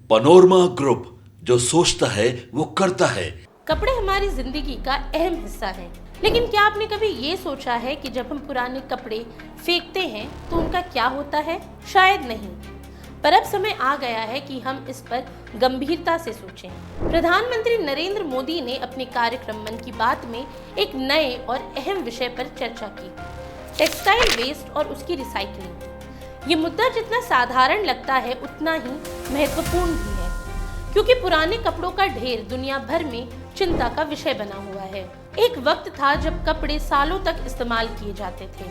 Panorama group, जो सोचता है वो करता है। कपड़े हमारी जिंदगी का अहम हिस्सा हैं, लेकिन क्या आपने कभी ये सोचा है कि जब हम पुराने कपड़े फेंकते हैं तो उनका क्या होता है? शायद नहीं, पर अब समय आ गया है कि हम इस पर गंभीरता से सोचें। प्रधानमंत्री नरेंद्र मोदी ने अपने कार्यक्रम मन की बात में एक नए और अहम विषय पर चर्चा की, टेक्सटाइल वेस्ट और उसकी रिसाइकलिंग। ये मुद्दा जितना साधारण लगता है उतना ही महत्वपूर्ण भी है, क्योंकि पुराने कपड़ों का ढेर दुनिया भर में चिंता का विषय बना हुआ है। एक वक्त था जब कपड़े सालों तक इस्तेमाल किए जाते थे,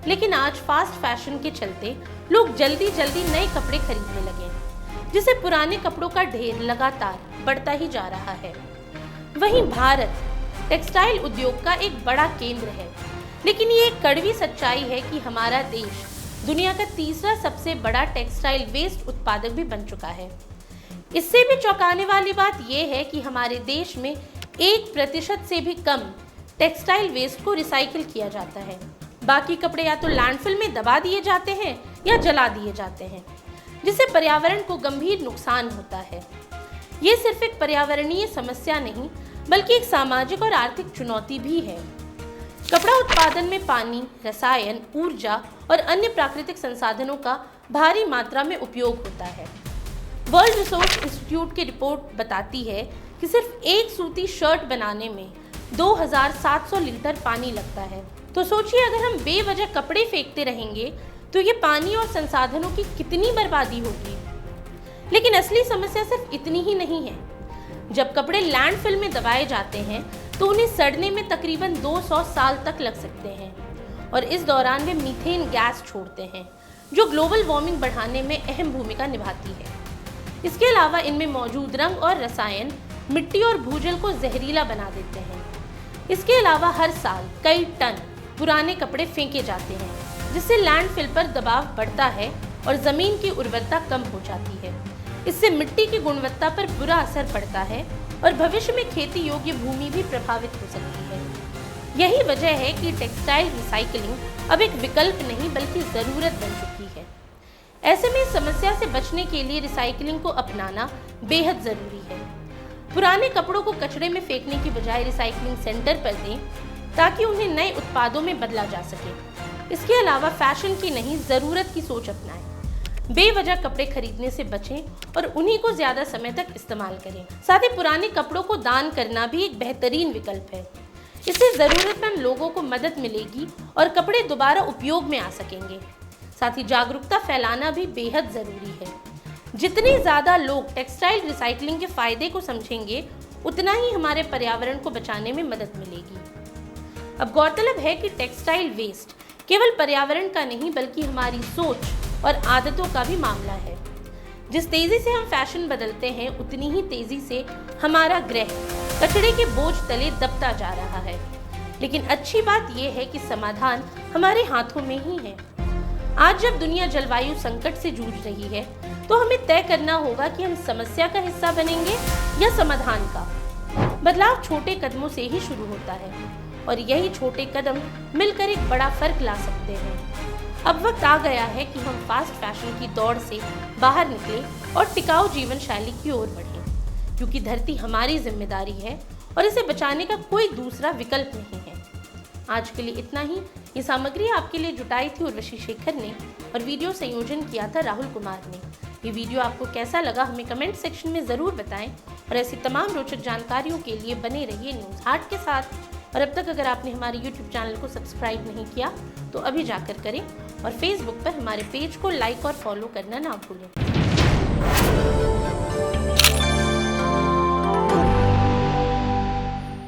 लेकिन आज फास्ट फैशन के चलते लोग जल्दी जल्दी नए कपड़े खरीदने लगे, जिससे पुराने कपड़ों का ढेर लगातार बढ़ता ही जा रहा है। वहीं भारत टेक्सटाइल उद्योग का एक बड़ा केंद्र है, लेकिन ये एक कड़वी सच्चाई है कि हमारा देश दुनिया का तीसरा सबसे बड़ा टेक्सटाइल वेस्ट उत्पादक भी बन चुका है। इससे भी चौंकाने वाली बात यह है कि हमारे देश में 1% से भी कम टेक्सटाइल वेस्ट को रिसाइकिल किया जाता है। बाकी कपड़े या तो लैंडफिल में दबा दिए जाते हैं या जला दिए जाते हैं, जिससे पर्यावरण को गंभीर नुकसान होता है। ये सिर्फ एक पर्यावरणीय समस्या नहीं, बल्कि एक सामाजिक और आर्थिक चुनौती भी है। कपड़ा उत्पादन में पानी, रसायन, ऊर्जा और अन्य प्राकृतिक संसाधनों का भारी मात्रा में उपयोग होता है। वर्ल्ड रिसोर्स इंस्टीट्यूट की रिपोर्ट बताती है कि सिर्फ एक सूती शर्ट बनाने में 2700 लीटर पानी लगता है। तो सोचिए, अगर हम बेवजह कपड़े फेंकते रहेंगे तो ये पानी और संसाधनों की कितनी बर्बादी होगी। लेकिन असली समस्या सिर्फ इतनी ही नहीं है। जब कपड़े लैंडफिल में दबाए जाते हैं तो उन्हें सड़ने में तकरीबन 200 साल तक लग सकते हैं, और इस दौरान वे मीथेन गैस छोड़ते हैं, जो ग्लोबल वार्मिंग बढ़ाने में अहम भूमिका निभाती है। इसके अलावा इनमें मौजूद रंग और रसायन मिट्टी और भूजल को जहरीला बना देते हैं। इसके अलावा हर साल कई टन पुराने कपड़े फेंके जाते हैं, जिससे लैंडफिल पर दबाव बढ़ता है और जमीन की उर्वरता कम हो जाती है। इससे मिट्टी की गुणवत्ता पर बुरा असर पड़ता है और भविष्य में खेती योग्य भूमि भी प्रभावित हो सकती है। यही वजह है कि टेक्सटाइल रिसाइकलिंग अब एक विकल्प नहीं बल्कि ज़रूरत बन चुकी है। ऐसे में इस समस्या से बचने के लिए रिसाइकलिंग को अपनाना बेहद ज़रूरी है। पुराने कपड़ों को कचरे में फेंकने की बजाय रिसाइकलिंग सेंटर पर दें, ताकि उन्हें नए उत्पादों में बदला जा सके। इसके अलावा फैशन की नहीं, ज़रूरत की सोच अपनाएं। बेवजह कपड़े खरीदने से बचें और उन्हीं को ज़्यादा समय तक इस्तेमाल करें। साथ ही पुराने कपड़ों को दान करना भी एक बेहतरीन विकल्प है। इससे ज़रूरतमंद लोगों को मदद मिलेगी और कपड़े दोबारा उपयोग में आ सकेंगे। साथ ही जागरूकता फैलाना भी बेहद ज़रूरी है। जितने ज़्यादा लोग टेक्सटाइल रिसाइकलिंग के फ़ायदे को समझेंगे, उतना ही हमारे पर्यावरण को बचाने में मदद मिलेगी। अब गौरतलब है कि टेक्सटाइल वेस्ट केवल पर्यावरण का नहीं बल्कि हमारी सोच और आदतों का भी मामला है। जिस तेज़ी से हम फैशन बदलते हैं, उतनी ही तेज़ी से हमारा ग्रह कचरे के बोझ तले दबता जा रहा है। लेकिन अच्छी बात यह है कि समाधान हमारे हाथों में ही है। आज जब दुनिया जलवायु संकट से जूझ रही है, तो हमें तय करना होगा कि हम समस्या का हिस्सा बनेंगे या समाधान का। बदलाव छोटे कदमों से ही शुरू होता है, और यही छोटे कदम मिलकर एक बड़ा फर्क ला सकते हैं। अब वक्त आ गया है कि हम फास्ट फैशन की दौड़ से बाहर निकलें और टिकाऊ जीवन शैली की ओर बढ़ें, क्योंकि धरती हमारी जिम्मेदारी है और इसे बचाने का कोई दूसरा विकल्प नहीं है। आज के लिए इतना ही। ये सामग्री आपके लिए जुटाई थी उर्वशी शेखर ने, और वीडियो संयोजन किया था राहुल कुमार ने। ये वीडियो आपको कैसा लगा हमें कमेंट सेक्शन में ज़रूर बताएं, और ऐसी तमाम रोचक जानकारियों के लिए बने रहिए न्यूज़ हाट के साथ। और अब तक अगर आपने हमारे YouTube चैनल को सब्सक्राइब नहीं किया तो अभी जाकर करें, और Facebook पर हमारे पेज को लाइक और फॉलो करना ना भूलें।